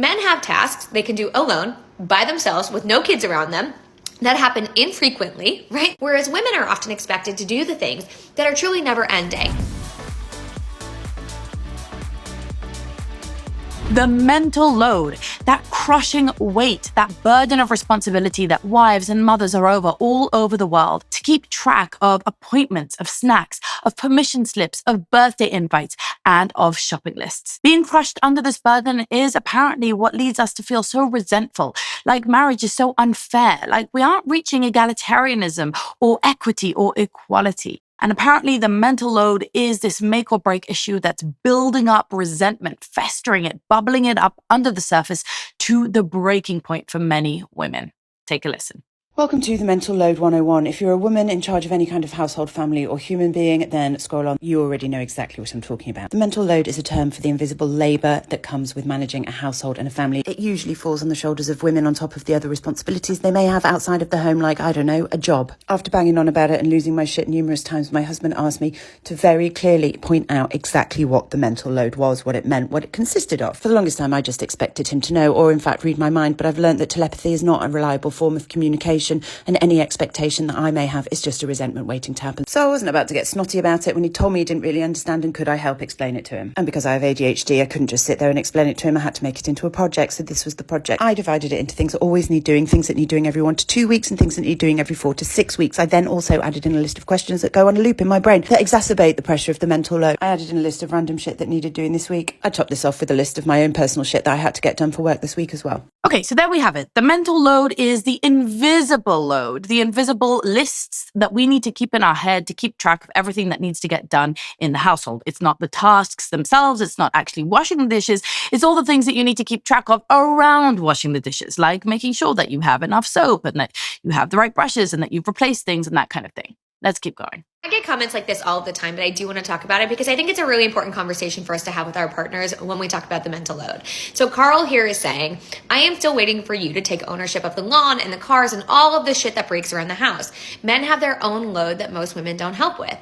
Men have tasks they can do alone, by themselves, with no kids around them, that happen infrequently, right? Whereas women are often expected to do the things that are truly never ending. The mental load, that crushing weight, that burden of responsibility that wives and mothers are all over the world to keep track of appointments, of snacks, of permission slips, of birthday invites, and of shopping lists. Being crushed under this burden is apparently what leads us to feel so resentful, like marriage is so unfair, like we aren't reaching egalitarianism or equity or equality. And apparently the mental load is this make or break issue that's building up resentment, festering it, bubbling it up under the surface to the breaking point for many women. Take a listen. Welcome to the Mental Load 101. If you're a woman in charge of any kind of household, family or human being, then scroll on. You already know exactly what I'm talking about. The mental load is a term for the invisible labour that comes with managing a household and a family. It usually falls on the shoulders of women on top of the other responsibilities they may have outside of the home, like, I don't know, a job. After banging on about it and losing my shit numerous times, my husband asked me to very clearly point out exactly what the mental load was, what it meant, what it consisted of. For the longest time, I just expected him to know, or in fact read my mind, but I've learned that telepathy is not a reliable form of communication, and any expectation that I may have is just a resentment waiting to happen. So I wasn't about to get snotty about it when he told me he didn't really understand, and could I help explain it to him? And because I have ADHD, I couldn't just sit there and explain it to him. I had to make it into a project, so this was the project. I divided it into things that always need doing, things that need doing every 1 to 2 weeks, and things that need doing every 4 to 6 weeks. I then also added in a list of questions that go on a loop in my brain that exacerbate the pressure of the mental load. I added in a list of random shit that needed doing this week. I topped this off with a list of my own personal shit that I had to get done for work this week as well. Okay, so there we have it. The mental load is the invisible load, the invisible lists that we need to keep in our head to keep track of everything that needs to get done in the household. It's not the tasks themselves. It's not actually washing the dishes. It's all the things that you need to keep track of around washing the dishes, like making sure that you have enough soap and that you have the right brushes and that you've replaced things and that kind of thing. Let's keep going. I get comments like this all the time, but I do want to talk about it because I think it's a really important conversation for us to have with our partners when we talk about the mental load. So Carl here is saying, I am still waiting for you to take ownership of the lawn and the cars and all of the shit that breaks around the house. Men have their own load that most women don't help with.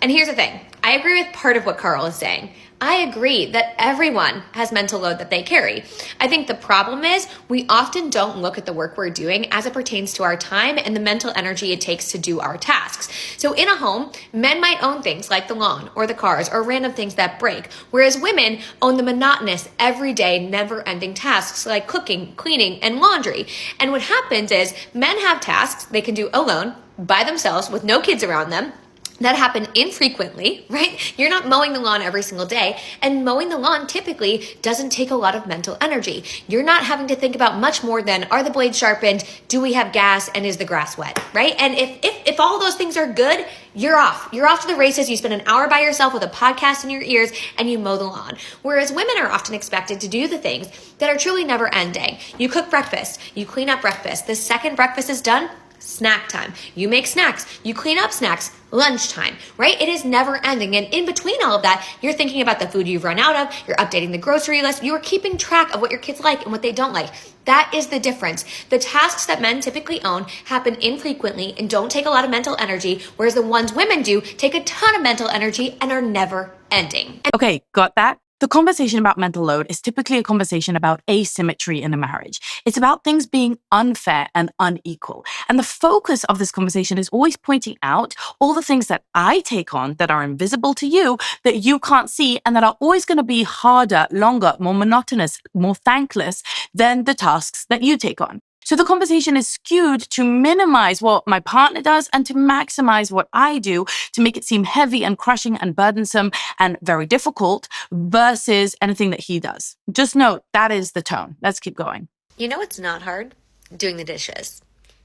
And here's the thing. I agree with part of what Carl is saying. I agree that everyone has mental load that they carry. I think the problem is we often don't look at the work we're doing as it pertains to our time and the mental energy it takes to do our tasks. So in a home, men might own things like the lawn or the cars or random things that break, whereas women own the monotonous, everyday, never-ending tasks like cooking, cleaning, and laundry. And what happens is men have tasks they can do alone, by themselves, with no kids around them, that happen infrequently, right? You're not mowing the lawn every single day, and mowing the lawn typically doesn't take a lot of mental energy. You're not having to think about much more than, are the blades sharpened? Do we have gas? And is the grass wet, right? And if all those things are good, you're off. You're off to the races. You spend an hour by yourself with a podcast in your ears and you mow the lawn. Whereas women are often expected to do the things that are truly never ending. You cook breakfast, you clean up breakfast. The second breakfast is done, snack time. You make snacks, you clean up snacks, lunchtime, right? It is never ending. And in between all of that, you're thinking about the food you've run out of, you're updating the grocery list, you're keeping track of what your kids like and what they don't like. That is the difference. The tasks that men typically own happen infrequently and don't take a lot of mental energy, whereas the ones women do take a ton of mental energy and are never ending. Okay, got that? The conversation about mental load is typically a conversation about asymmetry in a marriage. It's about things being unfair and unequal. And the focus of this conversation is always pointing out all the things that I take on that are invisible to you, that you can't see, and that are always going to be harder, longer, more monotonous, more thankless than the tasks that you take on. So the conversation is skewed to minimize what my partner does and to maximize what I do to make it seem heavy and crushing and burdensome and very difficult versus anything that he does. Just note, that is the tone. Let's keep going. You know it's not hard? Doing the dishes.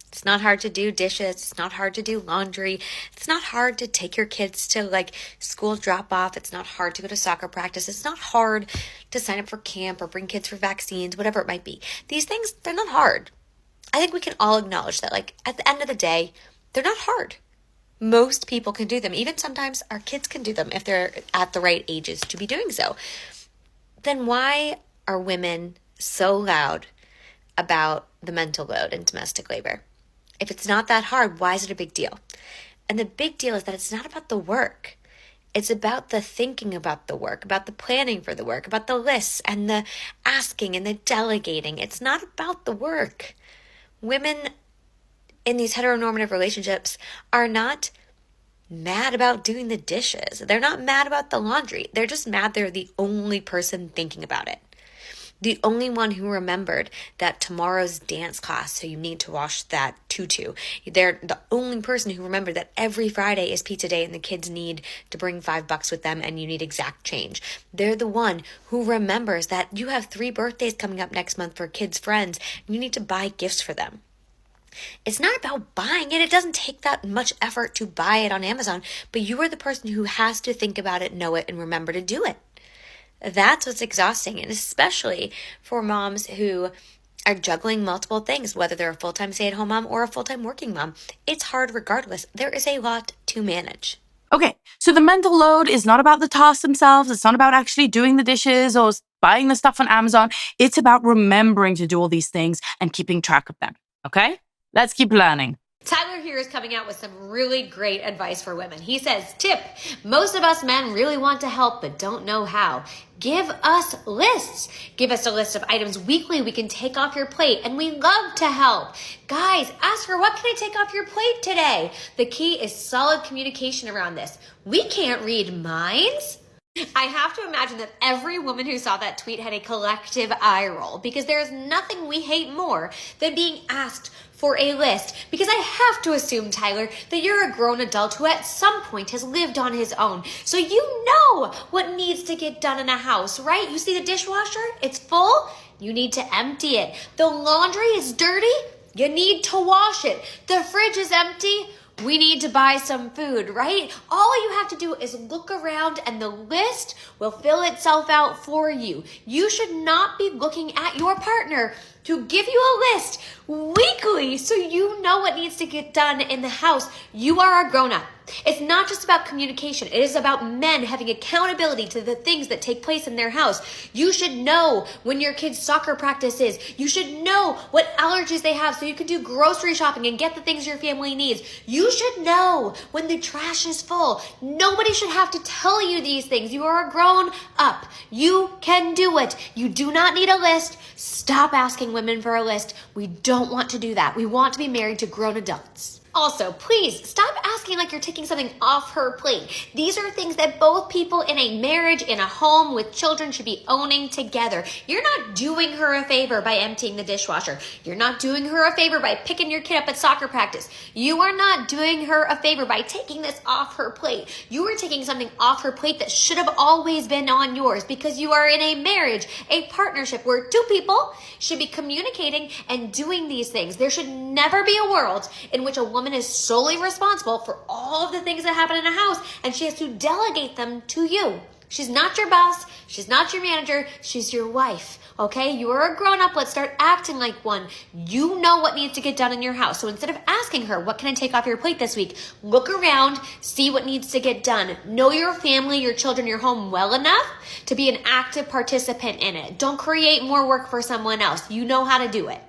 It's not hard to do dishes. It's not hard to do laundry. It's not hard to take your kids to school drop off. It's not hard to go to soccer practice. It's not hard to sign up for camp or bring kids for vaccines, whatever it might be. These things, they're not hard. I think we can all acknowledge that, at the end of the day, they're not hard. Most people can do them. Even sometimes our kids can do them if they're at the right ages to be doing so. Then why are women so loud about the mental load in domestic labor? If it's not that hard, why is it a big deal? And the big deal is that it's not about the work. It's about the thinking about the work, about the planning for the work, about the lists and the asking and the delegating. It's not about the work. Women in these heteronormative relationships are not mad about doing the dishes. They're not mad about the laundry. They're just mad they're the only person thinking about it. The only one who remembered that tomorrow's dance class, so you need to wash that tutu. They're the only person who remembered that every Friday is pizza day and the kids need to bring $5 with them and you need exact change. They're the one who remembers that you have 3 birthdays coming up next month for kids' friends and you need to buy gifts for them. It's not about buying it. It doesn't take that much effort to buy it on Amazon, but you are the person who has to think about it, know it, and remember to do it. That's what's exhausting, and especially for moms who are juggling multiple things, whether they're a full-time stay-at-home mom or a full-time working mom. It's hard regardless. There is a lot to manage. Okay, so the mental load is not about the tasks themselves. It's not about actually doing the dishes or buying the stuff on Amazon. It's about remembering to do all these things and keeping track of them, okay? Let's keep learning. Tyler here is coming out with some really great advice for women. He says, tip, most of us men really want to help but don't know how. Give us lists. Give us a list of items weekly we can take off your plate, and we love to help. Guys, ask her, what can I take off your plate today? The key is solid communication around this. We can't read minds. I have to imagine that every woman who saw that tweet had a collective eye roll, because there is nothing we hate more than being asked for a list. Because I have to assume, Tyler, that you're a grown adult who at some point has lived on his own. So you know what needs to get done in a house, right? You see the dishwasher? It's full. You need to empty it. The laundry is dirty. You need to wash it. The fridge is empty. We need to buy some food, right? All you have to do is look around and the list will fill itself out for you. You should not be looking at your partner to give you a list weekly so you know what needs to get done in the house. You are a grown-up. It's not just about communication. It is about men having accountability to the things that take place in their house. You should know when your kid's soccer practice is. You should know what allergies they have so you can do grocery shopping and get the things your family needs. You should know when the trash is full. Nobody should have to tell you these things. You are a grown up. You can do it. You do not need a list. Stop asking women for a list. We don't want to do that. We want to be married to grown adults. Also, please stop asking like you're taking something off her plate. These are things that both people in a marriage, in a home with children should be owning together. You're not doing her a favor by emptying the dishwasher. You're not doing her a favor by picking your kid up at soccer practice. You are not doing her a favor by taking this off her plate. You are taking something off her plate that should have always been on yours, because you are in a marriage, a partnership where 2 people should be communicating and doing these things. There should never be a world in which a woman is solely responsible for all of the things that happen in a house and she has to delegate them to you. She's not your boss. She's not your manager. She's your wife. Okay? You are a grown up. Let's start acting like one. You know what needs to get done in your house. So instead of asking her, what can I take off your plate this week? Look around, see what needs to get done. Know your family, your children, your home well enough to be an active participant in it. Don't create more work for someone else. You know how to do it.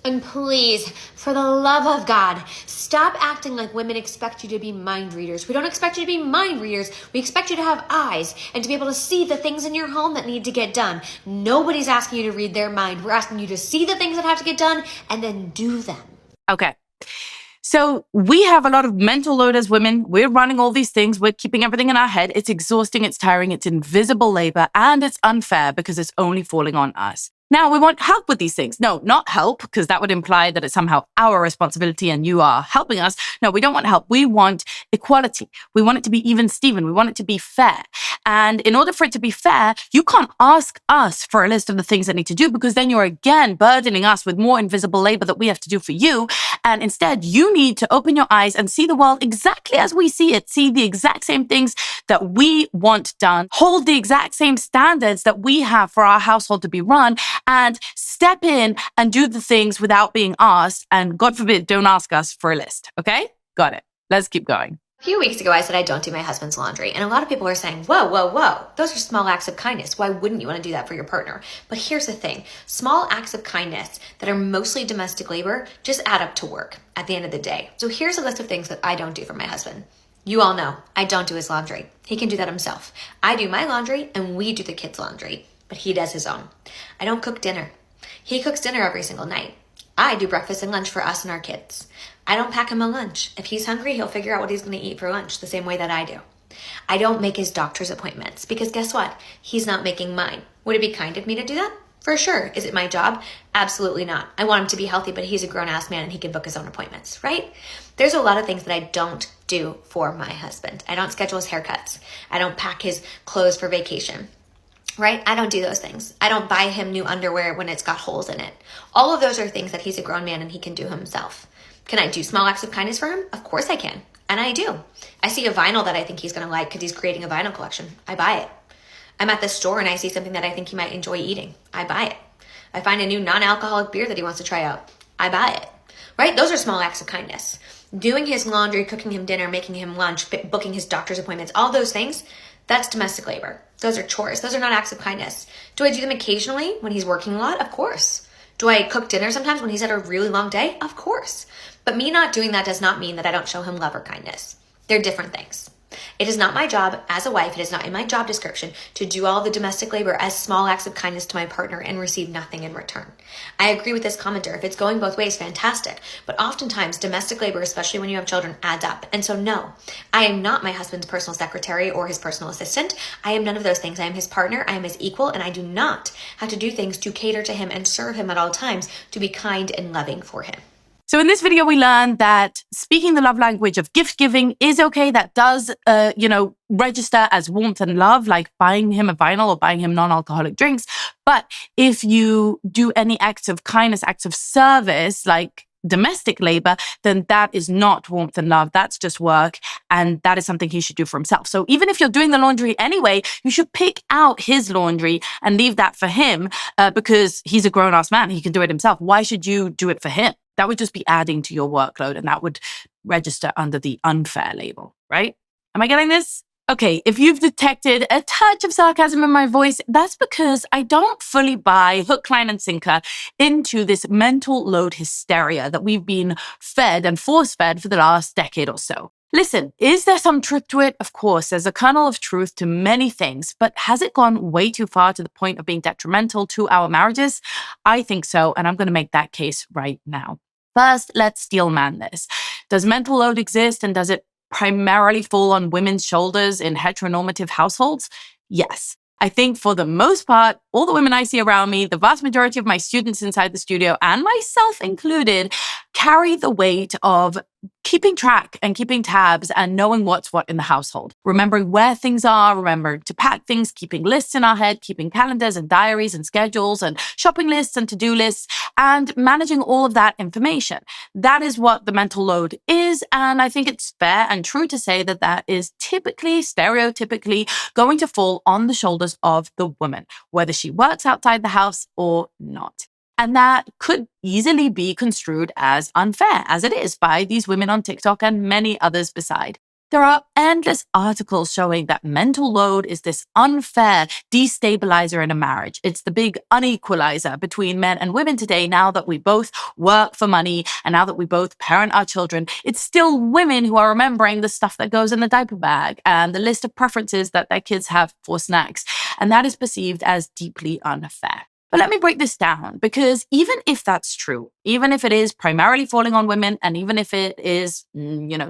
And please, for the love of God, stop acting like women expect you to be mind readers. We don't expect you to be mind readers. We expect you to have eyes and to be able to see the things in your home that need to get done. Nobody's asking you to read their mind. We're asking you to see the things that have to get done and then do them. Okay. So we have a lot of mental load as women. We're running all these things. We're keeping everything in our head. It's exhausting. It's tiring. It's invisible labor. And it's unfair because it's only falling on us. Now, we want help with these things. No, not help, because that would imply that it's somehow our responsibility and you are helping us. No, we don't want help. We want equality. We want it to be even Steven. We want it to be fair. And in order for it to be fair, you can't ask us for a list of the things that need to do, because then you're again burdening us with more invisible labor that we have to do for you. And instead, you need to open your eyes and see the world exactly as we see it. See the exact same things that we want done. Hold the exact same standards that we have for our household to be run. And step in and do the things without being asked. And God forbid, don't ask us for a list. Okay? Got it. Let's keep going. A few weeks ago, I said I don't do my husband's laundry. And a lot of people are saying, whoa, whoa, whoa. Those are small acts of kindness. Why wouldn't you want to do that for your partner? But here's the thing. Small acts of kindness that are mostly domestic labor just add up to work at the end of the day. So here's a list of things that I don't do for my husband. You all know I don't do his laundry. He can do that himself. I do my laundry and we do the kids' laundry, but he does his own. I don't cook dinner. He cooks dinner every single night. I do breakfast and lunch for us and our kids. I don't pack him a lunch. If he's hungry, he'll figure out what he's going to eat for lunch the same way that I do. I don't make his doctor's appointments because guess what? He's not making mine. Would it be kind of me to do that? For sure. Is it my job? Absolutely not. I want him to be healthy, but he's a grown-ass man and he can book his own appointments, right? There's a lot of things that I don't do for my husband. I don't schedule his haircuts. I don't pack his clothes for vacation, right? I don't do those things. I don't buy him new underwear when it's got holes in it. All of those are things that he's a grown man and he can do himself. Can I do small acts of kindness for him? Of course I can. And I do. I see a vinyl that I think he's going to like because he's creating a vinyl collection. I buy it. I'm at the store and I see something that I think he might enjoy eating. I buy it. I find a new non-alcoholic beer that he wants to try out. I buy it. Right? Those are small acts of kindness. Doing his laundry, cooking him dinner, making him lunch, booking his doctor's appointments, all those things, that's domestic labor. Those are chores. Those are not acts of kindness. Do I do them occasionally when he's working a lot? Of course. Do I cook dinner sometimes when he's had a really long day? Of course. But me not doing that does not mean that I don't show him love or kindness. They're different things. It is not my job as a wife, it is not in my job description to do all the domestic labor as small acts of kindness to my partner and receive nothing in return. I agree with this commenter. If it's going both ways, fantastic. But oftentimes, domestic labor, especially when you have children, adds up. And so no, I am not my husband's personal secretary or his personal assistant. I am none of those things. I am his partner, I am his equal, and I do not have to do things to cater to him and serve him at all times to be kind and loving for him. So in this video, we learned that speaking the love language of gift giving is okay. That does, register as warmth and love, like buying him a vinyl or buying him non-alcoholic drinks. But if you do any acts of kindness, acts of service, like domestic labor, then that is not warmth and love. That's just work. And that is something he should do for himself. So even if you're doing the laundry anyway, you should pick out his laundry and leave that for him because he's a grown-ass man. He can do it himself. Why should you do it for him? That would just be adding to your workload and that would register under the unfair label, right? Am I getting this? Okay, if you've detected a touch of sarcasm in my voice, that's because I don't fully buy hook, line, and sinker into this mental load hysteria that we've been fed and force-fed for the last decade or so. Listen, is there some truth to it? Of course, there's a kernel of truth to many things, but has it gone way too far to the point of being detrimental to our marriages? I think so, and I'm going to make that case right now. First, let's steel man this. Does mental load exist and does it primarily fall on women's shoulders in heteronormative households? Yes. I think for the most part, all the women I see around me, the vast majority of my students inside the studio, and myself included, carry the weight of keeping track and keeping tabs and knowing what's what in the household. Remembering where things are, remembering to pack things, keeping lists in our head, keeping calendars and diaries and schedules and shopping lists and to-do lists, and managing all of that information. That is what the mental load is, and I think it's fair and true to say that that is typically, stereotypically, going to fall on the shoulders of the woman, whether she works outside the house or not. And that could easily be construed as unfair, as it is by these women on TikTok and many others beside. There are endless articles showing that mental load is this unfair destabilizer in a marriage. It's the big unequalizer between men and women today. Now that we both work for money and now that we both parent our children, it's still women who are remembering the stuff that goes in the diaper bag and the list of preferences that their kids have for snacks. And that is perceived as deeply unfair. But let me break this down, because even if that's true, even if it is primarily falling on women, and even if it is,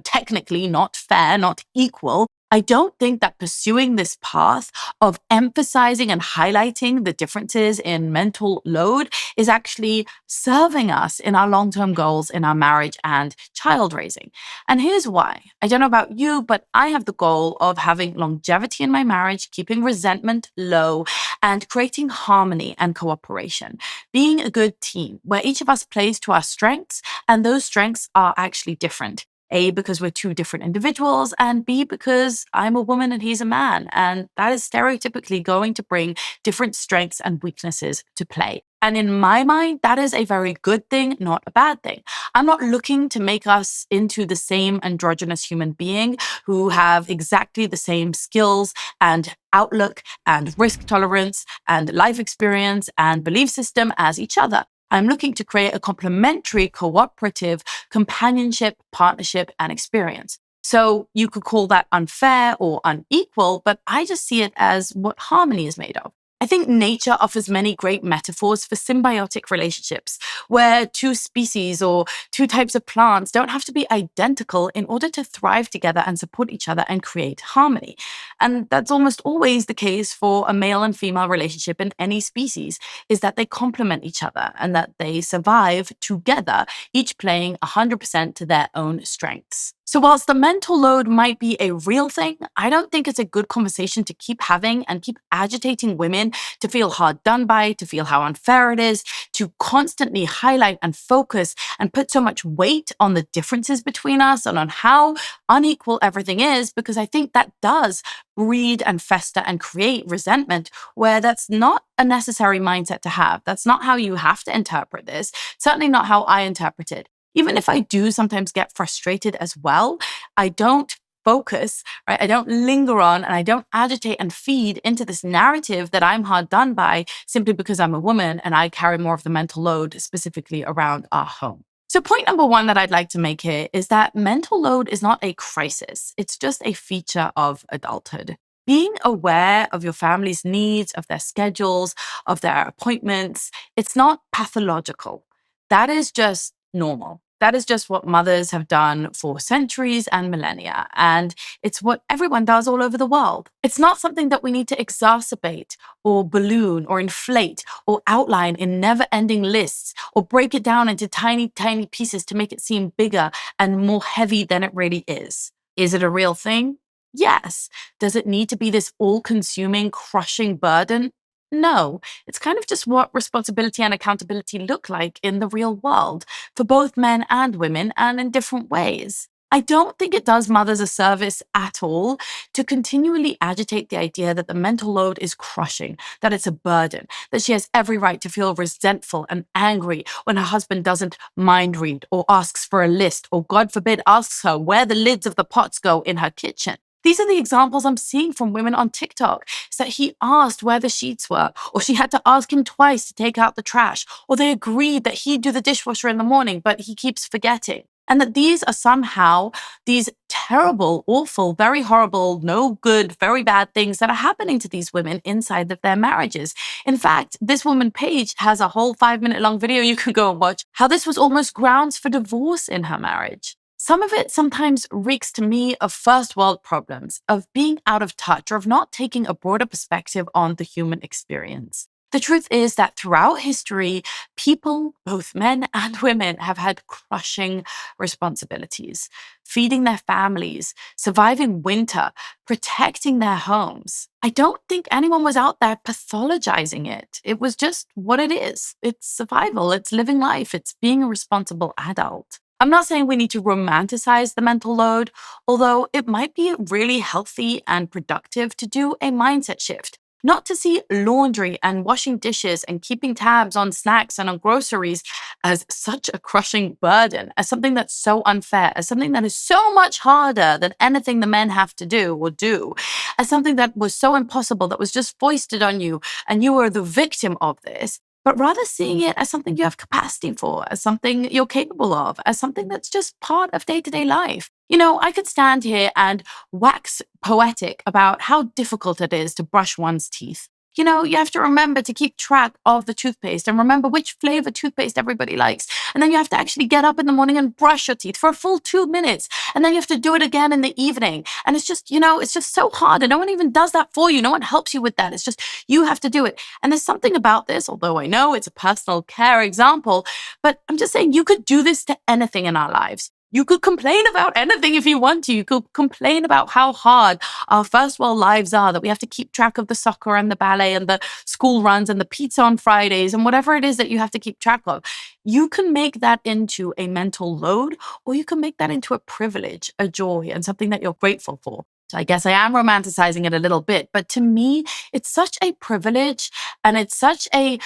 technically not fair, not equal, I don't think that pursuing this path of emphasizing and highlighting the differences in mental load is actually serving us in our long-term goals in our marriage and child raising. And here's why. I don't know about you, but I have the goal of having longevity in my marriage, keeping resentment low, and creating harmony and cooperation, being a good team where each of us plays to our strengths, and those strengths are actually different. A, because we're two different individuals, and B, because I'm a woman and he's a man. And that is stereotypically going to bring different strengths and weaknesses to play. And in my mind, that is a very good thing, not a bad thing. I'm not looking to make us into the same androgynous human being who have exactly the same skills and outlook and risk tolerance and life experience and belief system as each other. I'm looking to create a complementary, cooperative companionship, partnership, and experience. So you could call that unfair or unequal, but I just see it as what harmony is made of. I think nature offers many great metaphors for symbiotic relationships, where two species or two types of plants don't have to be identical in order to thrive together and support each other and create harmony. And that's almost always the case for a male and female relationship in any species, is that they complement each other and that they survive together, each playing 100% to their own strengths. So whilst the mental load might be a real thing, I don't think it's a good conversation to keep having and keep agitating women to feel hard done by, to feel how unfair it is, to constantly highlight and focus and put so much weight on the differences between us and on how unequal everything is, because I think that does breed and fester and create resentment where that's not a necessary mindset to have. That's not how you have to interpret this, certainly not how I interpret it. Even if I do sometimes get frustrated as well, I don't focus, right? I don't linger on and I don't agitate and feed into this narrative that I'm hard done by simply because I'm a woman and I carry more of the mental load specifically around our home. So point number one that I'd like to make here is that mental load is not a crisis. It's just a feature of adulthood. Being aware of your family's needs, of their schedules, of their appointments, it's not pathological. That is just normal. That is just what mothers have done for centuries and millennia, and it's what everyone does all over the world. It's not something that we need to exacerbate or balloon or inflate or outline in never-ending lists or break it down into tiny, tiny pieces to make it seem bigger and more heavy than it really is. Is it a real thing? Yes. Does it need to be this all-consuming, crushing burden? No, it's kind of just what responsibility and accountability look like in the real world for both men and women and in different ways. I don't think it does mothers a service at all to continually agitate the idea that the mental load is crushing, that it's a burden, that she has every right to feel resentful and angry when her husband doesn't mind read or asks for a list or, God forbid, asks her where the lids of the pots go in her kitchen. These are the examples I'm seeing from women on TikTok. Is that he asked where the sheets were, or she had to ask him twice to take out the trash, or they agreed that he'd do the dishwasher in the morning, but he keeps forgetting. And that these are somehow these terrible, awful, very horrible, no good, very bad things that are happening to these women inside of their marriages. In fact, this woman, Paige, has a whole 5-minute long video you can go and watch how this was almost grounds for divorce in her marriage. Some of it sometimes reeks to me of first world problems, of being out of touch, or of not taking a broader perspective on the human experience. The truth is that throughout history, people, both men and women, have had crushing responsibilities, feeding their families, surviving winter, protecting their homes. I don't think anyone was out there pathologizing it. It was just what it is. It's survival, it's living life, it's being a responsible adult. I'm not saying we need to romanticize the mental load, although it might be really healthy and productive to do a mindset shift. Not to see laundry and washing dishes and keeping tabs on snacks and on groceries as such a crushing burden, as something that's so unfair, as something that is so much harder than anything the men have to do, as something that was so impossible that was just foisted on you and you were the victim of this. But rather seeing it as something you have capacity for, as something you're capable of, as something that's just part of day-to-day life. You know, I could stand here and wax poetic about how difficult it is to brush one's teeth. You know, you have to remember to keep track of the toothpaste and remember which flavor toothpaste everybody likes. And then you have to actually get up in the morning and brush your teeth for a full 2 minutes. And then you have to do it again in the evening. And it's just, it's just so hard. And no one even does that for you. No one helps you with that. It's just, you have to do it. And there's something about this, although I know it's a personal care example, but I'm just saying you could do this to anything in our lives. You could complain about anything if you want to. You could complain about how hard our first world lives are, that we have to keep track of the soccer and the ballet and the school runs and the pizza on Fridays and whatever it is that you have to keep track of. You can make that into a mental load, or you can make that into a privilege, a joy, and something that you're grateful for. So I guess I am romanticizing it a little bit, but to me, it's such a privilege, and it's such I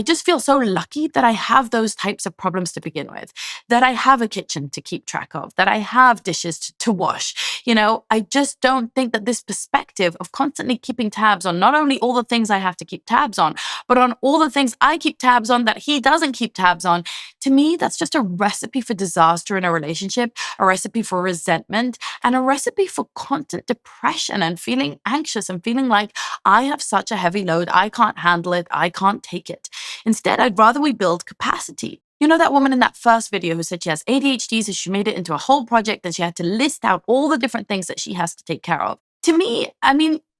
just feel so lucky that I have those types of problems to begin with, that I have a kitchen to keep track of, that I have dishes to wash. I just don't think that this perspective of constantly keeping tabs on not only all the things I have to keep tabs on, but on all the things I keep tabs on that he doesn't keep tabs on. To me, that's just a recipe for disaster in a relationship, a recipe for resentment, and a recipe for constant depression and feeling anxious and feeling like I have such a heavy load, I can't handle it, I can't take it. Instead, I'd rather we build capacity. That woman in that first video who said she has ADHD, so she made it into a whole project and she had to list out all the different things that she has to take care of. To me,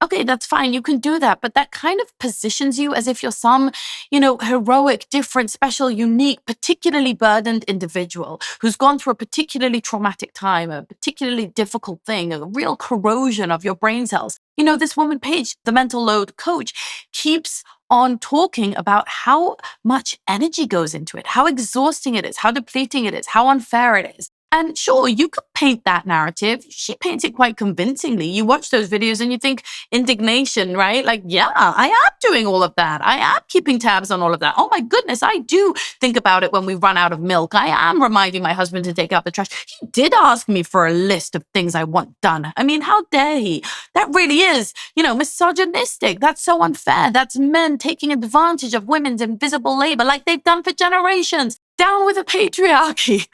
okay, that's fine. You can do that, but that kind of positions you as if you're some, heroic, different, special, unique, particularly burdened individual who's gone through a particularly traumatic time, a particularly difficult thing, a real corrosion of your brain cells. This woman, Paige, the mental load coach, keeps on talking about how much energy goes into it, how exhausting it is, how depleting it is, how unfair it is. And sure, you could paint that narrative. She paints it quite convincingly. You watch those videos and you think indignation, right? Like, yeah, I am doing all of that. I am keeping tabs on all of that. Oh my goodness, I do think about it when we run out of milk. I am reminding my husband to take out the trash. He did ask me for a list of things I want done. How dare he? That really is, misogynistic. That's so unfair. That's men taking advantage of women's invisible labor like they've done for generations. Down with the patriarchy.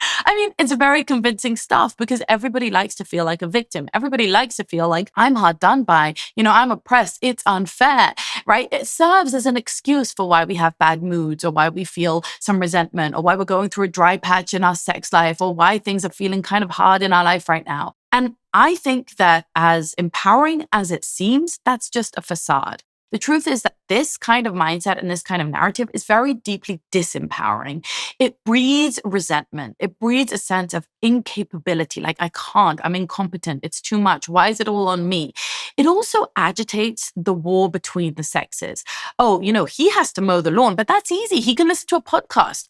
It's very convincing stuff because everybody likes to feel like a victim. Everybody likes to feel like I'm hard done by, I'm oppressed. It's unfair, right? It serves as an excuse for why we have bad moods or why we feel some resentment or why we're going through a dry patch in our sex life or why things are feeling kind of hard in our life right now. And I think that as empowering as it seems, that's just a facade. The truth is that this kind of mindset and this kind of narrative is very deeply disempowering. It breeds resentment. It breeds a sense of incapability, like I can't, I'm incompetent, it's too much. Why is it all on me? It also agitates the war between the sexes. Oh, he has to mow the lawn, but that's easy. He can listen to a podcast.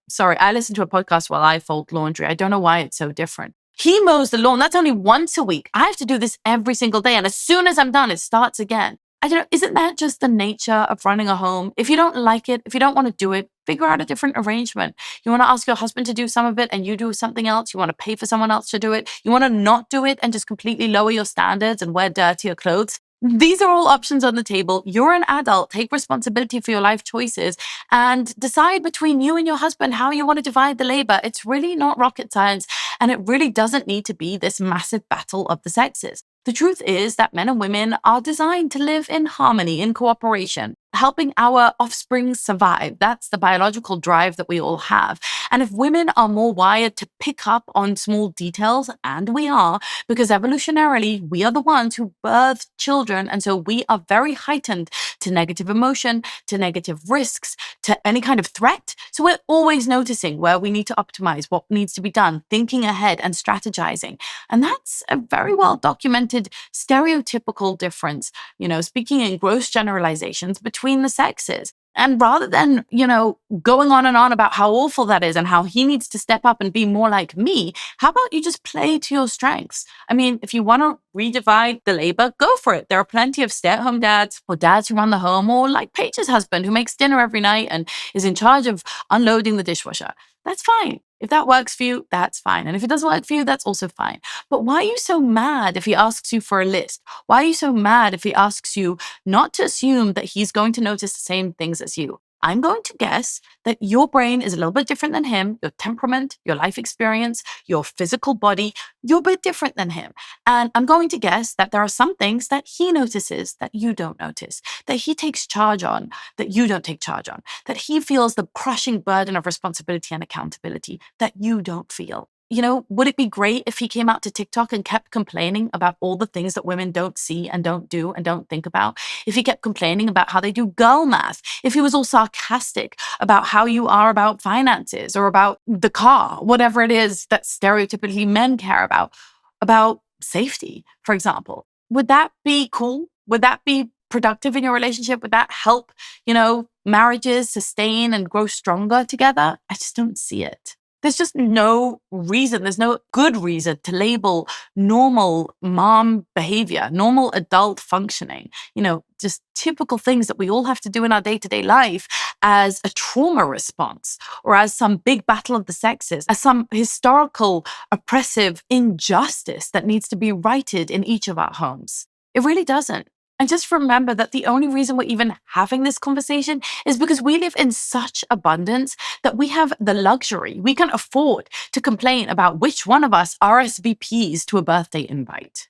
Sorry, I listen to a podcast while I fold laundry. I don't know why it's so different. He mows the lawn. That's only once a week. I have to do this every single day. And as soon as I'm done, it starts again. I don't know, isn't that just the nature of running a home? If you don't like it, if you don't want to do it, figure out a different arrangement. You want to ask your husband to do some of it and you do something else. You want to pay for someone else to do it. You want to not do it and just completely lower your standards and wear dirtier clothes. These are all options on the table. You're an adult. Take responsibility for your life choices and decide between you and your husband how you want to divide the labor. It's really not rocket science, and it really doesn't need to be this massive battle of the sexes. The truth is that men and women are designed to live in harmony, in cooperation, helping our offspring survive. That's the biological drive that we all have. And if women are more wired to pick up on small details, and we are, because evolutionarily, we are the ones who birth children. And so we are very heightened to negative emotion, to negative risks, to any kind of threat. So we're always noticing where we need to optimize, what needs to be done, thinking ahead and strategizing. And that's a very well documented stereotypical difference, speaking in gross generalizations between the sexes. And rather than, going on and on about how awful that is and how he needs to step up and be more like me, how about you just play to your strengths? If you want to redivide the labor, go for it. There are plenty of stay-at-home dads or dads who run the home, or like Paige's husband who makes dinner every night and is in charge of unloading the dishwasher. That's fine. If that works for you, that's fine. And if it doesn't work for you, that's also fine. But why are you so mad if he asks you for a list? Why are you so mad if he asks you not to assume that he's going to notice the same things as you? I'm going to guess that your brain is a little bit different than him. Your temperament, your life experience, your physical body, you're a bit different than him. And I'm going to guess that there are some things that he notices that you don't notice, that he takes charge on, that you don't take charge on, that he feels the crushing burden of responsibility and accountability that you don't feel. Would it be great if he came out to TikTok and kept complaining about all the things that women don't see and don't do and don't think about? If he kept complaining about how they do girl math? If he was all sarcastic about how you are about finances or about the car, whatever it is that stereotypically men care about safety, for example? Would that be cool? Would that be productive in your relationship? Would that help, marriages sustain and grow stronger together? I just don't see it. There's just no reason, there's no good reason to label normal mom behavior, normal adult functioning, just typical things that we all have to do in our day-to-day life as a trauma response or as some big battle of the sexes, as some historical oppressive injustice that needs to be righted in each of our homes. It really doesn't. And just remember that the only reason we're even having this conversation is because we live in such abundance that we have the luxury, we can afford to complain about which one of us RSVPs to a birthday invite.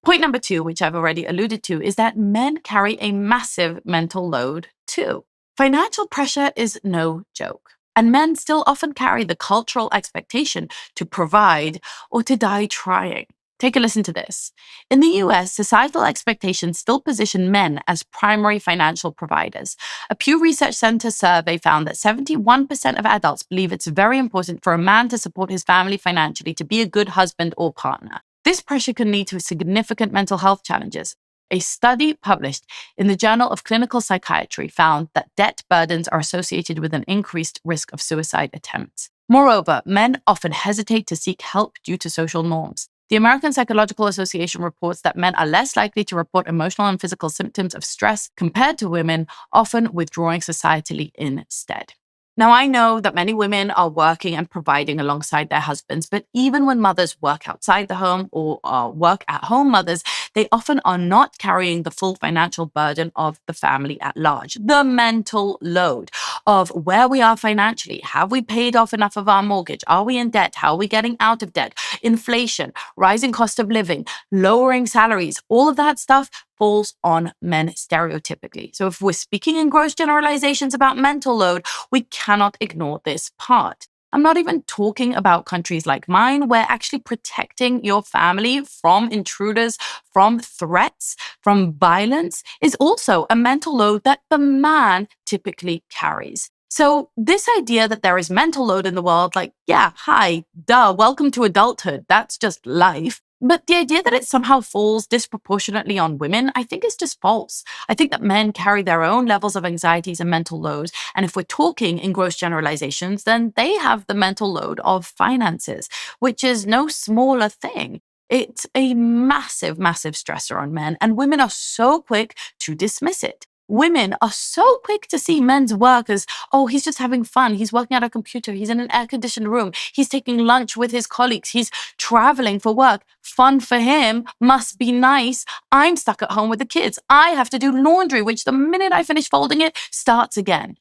Point number 2, which I've already alluded to, is that men carry a massive mental load too. Financial pressure is no joke. And men still often carry the cultural expectation to provide or to die trying. Take a listen to this. In the US, societal expectations still position men as primary financial providers. A Pew Research Center survey found that 71% of adults believe it's very important for a man to support his family financially to be a good husband or partner. This pressure can lead to significant mental health challenges. A study published in the Journal of Clinical Psychiatry found that debt burdens are associated with an increased risk of suicide attempts. Moreover, men often hesitate to seek help due to social norms. The American Psychological Association reports that men are less likely to report emotional and physical symptoms of stress compared to women, often withdrawing societally instead. Now, I know that many women are working and providing alongside their husbands, but even when mothers work outside the home or are work-at-home mothers, they often are not carrying the full financial burden of the family at large. The mental load of where we are financially. Have we paid off enough of our mortgage? Are we in debt? How are we getting out of debt? Inflation, rising cost of living, lowering salaries, all of that stuff falls on men stereotypically. So if we're speaking in gross generalizations about mental load, we cannot ignore this part. I'm not even talking about countries like mine, where actually protecting your family from intruders, from threats, from violence is also a mental load that the man typically carries. So this idea that there is mental load in the world, like, yeah, hi, duh, welcome to adulthood, that's just life. But the idea that it somehow falls disproportionately on women, I think is just false. I think that men carry their own levels of anxieties and mental loads. And if we're talking in gross generalizations, then they have the mental load of finances, which is no smaller thing. It's a massive, massive stressor on men, and women are so quick to dismiss it. Women are so quick to see men's work as, oh, he's just having fun. He's working at a computer. He's in an air-conditioned room. He's taking lunch with his colleagues. He's traveling for work. Fun for him. Must be nice. I'm stuck at home with the kids. I have to do laundry, which the minute I finish folding it, starts again.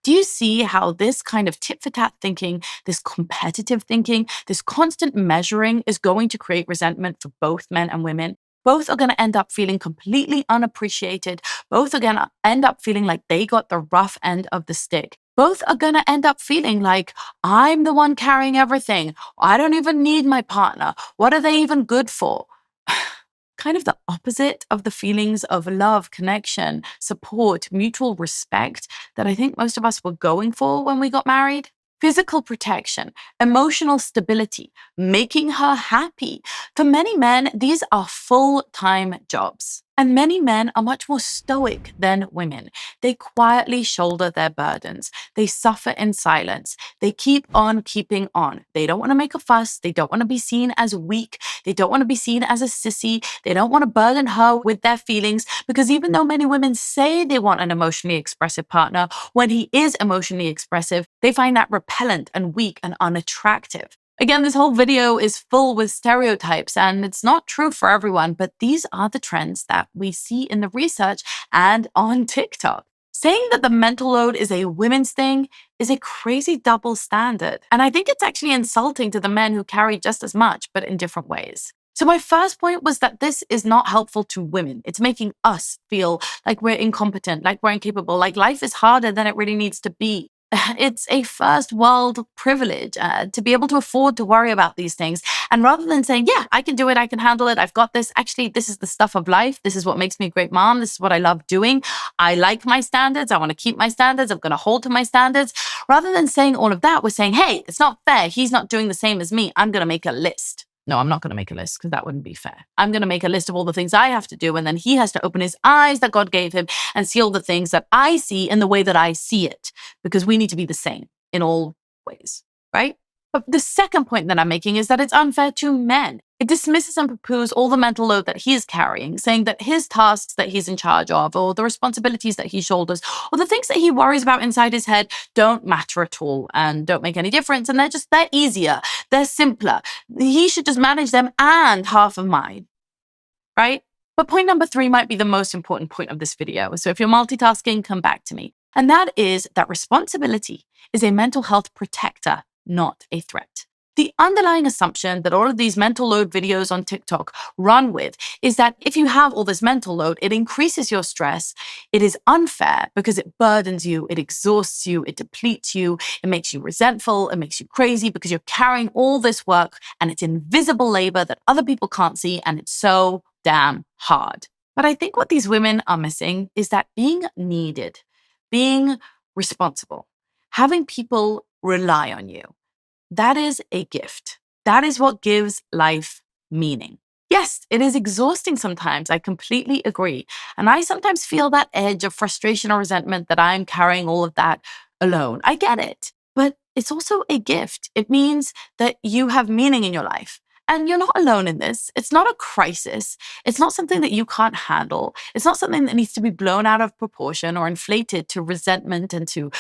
Do you see how this kind of tit-for-tat thinking, this competitive thinking, this constant measuring is going to create resentment for both men and women? Both are going to end up feeling completely unappreciated. Both are going to end up feeling like they got the rough end of the stick. Both are going to end up feeling like, I'm the one carrying everything. I don't even need my partner. What are they even good for? Kind of the opposite of the feelings of love, connection, support, mutual respect that I think most of us were going for when we got married. Physical protection, emotional stability, making her happy. For many men, these are full-time jobs. And many men are much more stoic than women. They quietly shoulder their burdens. They suffer in silence. They keep on keeping on. They don't want to make a fuss. They don't want to be seen as weak. They don't want to be seen as a sissy. They don't want to burden her with their feelings, because even though many women say they want an emotionally expressive partner, when he is emotionally expressive, they find that repellent and weak and unattractive. Again, this whole video is full with stereotypes, and it's not true for everyone, but these are the trends that we see in the research and on TikTok. Saying that the mental load is a women's thing is a crazy double standard. And I think it's actually insulting to the men who carry just as much, but in different ways. So my first point was that this is not helpful to women. It's making us feel like we're incompetent, like we're incapable, like life is harder than it really needs to be. It's a first world privilege to be able to afford to worry about these things. And rather than saying, yeah, I can do it, I can handle it, I've got this. Actually, this is the stuff of life. This is what makes me a great mom. This is what I love doing. I like my standards. I want to keep my standards. I'm going to hold to my standards. Rather than saying all of that, we're saying, hey, it's not fair. He's not doing the same as me. I'm going to make a list. No, I'm not going to make a list because that wouldn't be fair. I'm going to make a list of all the things I have to do, and then he has to open his eyes that God gave him and see all the things that I see in the way that I see it, because we need to be the same in all ways, right? But the second point that I'm making is that it's unfair to men. It dismisses and poo-poos all the mental load that he is carrying, saying that his tasks that he's in charge of, or the responsibilities that he shoulders, or the things that he worries about inside his head don't matter at all and don't make any difference. And they're easier. They're simpler. He should just manage them and half of mine, right? But point number 3 might be the most important point of this video. So if you're multitasking, come back to me. And that is that responsibility is a mental health protector, not a threat. The underlying assumption that all of these mental load videos on TikTok run with is that if you have all this mental load, it increases your stress. It is unfair because it burdens you, it exhausts you, it depletes you, it makes you resentful, it makes you crazy because you're carrying all this work and it's invisible labor that other people can't see, and it's so damn hard. But I think what these women are missing is that being needed, being responsible, having people rely on you, that is a gift. That is what gives life meaning. Yes, it is exhausting sometimes. I completely agree. And I sometimes feel that edge of frustration or resentment that I'm carrying all of that alone. I get it. But it's also a gift. It means that you have meaning in your life. And you're not alone in this. It's not a crisis. It's not something that you can't handle. It's not something that needs to be blown out of proportion or inflated to resentment and to,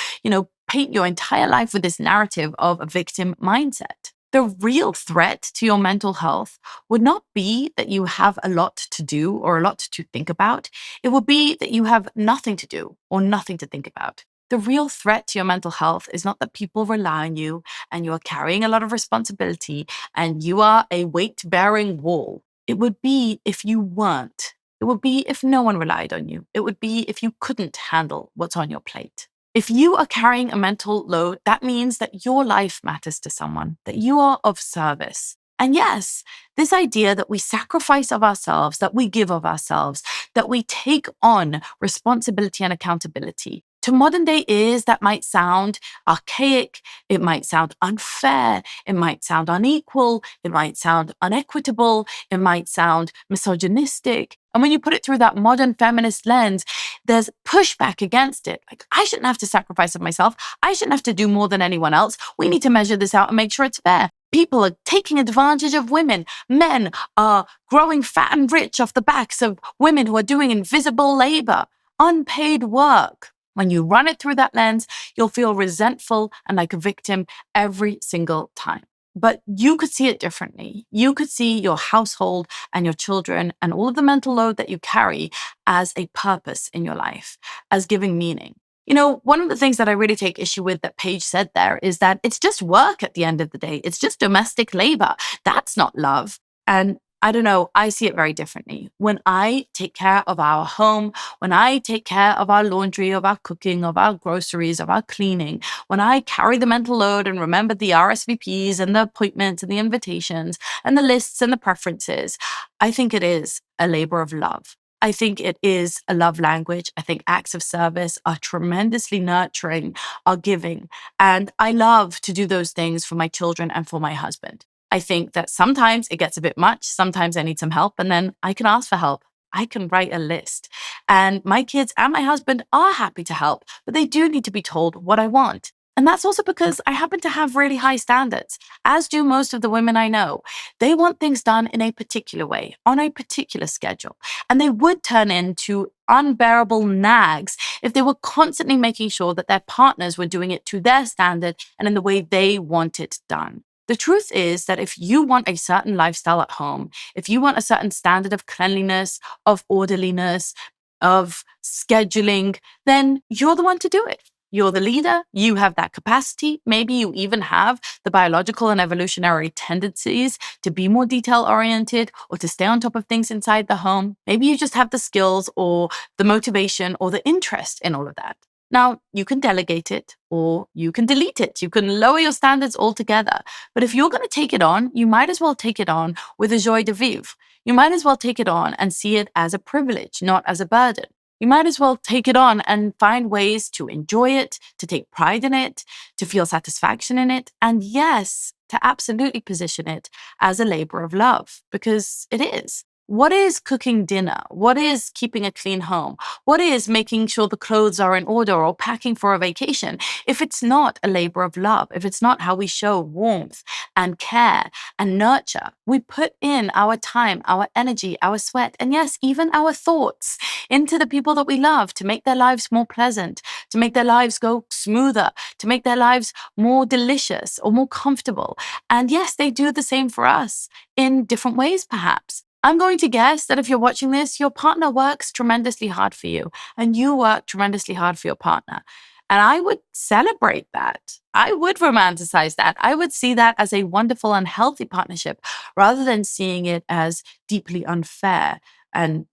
paint your entire life with this narrative of a victim mindset. The real threat to your mental health would not be that you have a lot to do or a lot to think about. It would be that you have nothing to do or nothing to think about. The real threat to your mental health is not that people rely on you and you are carrying a lot of responsibility and you are a weight-bearing wall. It would be if you weren't. It would be if no one relied on you. It would be if you couldn't handle what's on your plate. If you are carrying a mental load, that means that your life matters to someone, that you are of service. And yes, this idea that we sacrifice of ourselves, that we give of ourselves, that we take on responsibility and accountability. To modern day ears, that might sound archaic, it might sound unfair, it might sound unequal, it might sound unequitable, it might sound misogynistic. And when you put it through that modern feminist lens, there's pushback against it. Like, I shouldn't have to sacrifice of myself. I shouldn't have to do more than anyone else. We need to measure this out and make sure it's fair. People are taking advantage of women. Men are growing fat and rich off the backs of women who are doing invisible labor, unpaid work. When you run it through that lens, you'll feel resentful and like a victim every single time. But you could see it differently. You could see your household and your children and all of the mental load that you carry as a purpose in your life, as giving meaning. One of the things that I really take issue with that Paige said there is that it's just work at the end of the day. It's just domestic labor. That's not love. And I don't know, I see it very differently. When I take care of our home, when I take care of our laundry, of our cooking, of our groceries, of our cleaning, when I carry the mental load and remember the RSVPs and the appointments and the invitations and the lists and the preferences, I think it is a labor of love. I think it is a love language. I think acts of service are tremendously nurturing, are giving. And I love to do those things for my children and for my husband. I think that sometimes it gets a bit much. Sometimes I need some help, and then I can ask for help. I can write a list. And my kids and my husband are happy to help, but they do need to be told what I want. And that's also because I happen to have really high standards, as do most of the women I know. They want things done in a particular way, on a particular schedule. And they would turn into unbearable nags if they were constantly making sure that their partners were doing it to their standard and in the way they want it done. The truth is that if you want a certain lifestyle at home, if you want a certain standard of cleanliness, of orderliness, of scheduling, then you're the one to do it. You're the leader, you have that capacity. Maybe you even have the biological and evolutionary tendencies to be more detail-oriented or to stay on top of things inside the home. Maybe you just have the skills or the motivation or the interest in all of that. Now, you can delegate it or you can delete it. You can lower your standards altogether. But if you're going to take it on, you might as well take it on with a joie de vivre. You might as well take it on and see it as a privilege, not as a burden. You might as well take it on and find ways to enjoy it, to take pride in it, to feel satisfaction in it, and yes, to absolutely position it as a labor of love, because it is. What is cooking dinner? What is keeping a clean home? What is making sure the clothes are in order or packing for a vacation? If it's not a labor of love, if it's not how we show warmth and care and nurture, we put in our time, our energy, our sweat, and yes, even our thoughts into the people that we love to make their lives more pleasant, to make their lives go smoother, to make their lives more delicious or more comfortable. And yes, they do the same for us in different ways, perhaps. I'm going to guess that if you're watching this, your partner works tremendously hard for you and you work tremendously hard for your partner. And I would celebrate that. I would romanticize that. I would see that as a wonderful and healthy partnership rather than seeing it as deeply unfair and,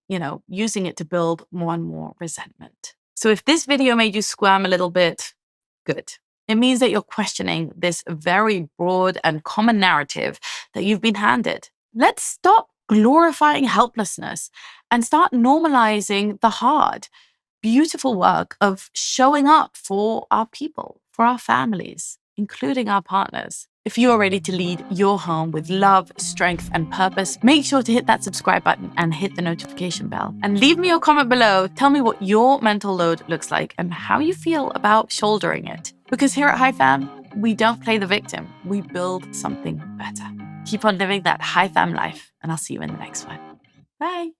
using it to build more and more resentment. So if this video made you squirm a little bit, good. It means that you're questioning this very broad and common narrative that you've been handed. Let's stop glorifying helplessness and start normalizing the hard, beautiful work of showing up for our people, for our families, including our partners. If you are ready to lead your home with love, strength, and purpose, make sure to hit that subscribe button and hit the notification bell. And leave me your comment below. Tell me what your mental load looks like and how you feel about shouldering it. Because here at High Fam, we don't play the victim. We build something better. Keep on living that High Fam life, and I'll see you in the next one. Bye.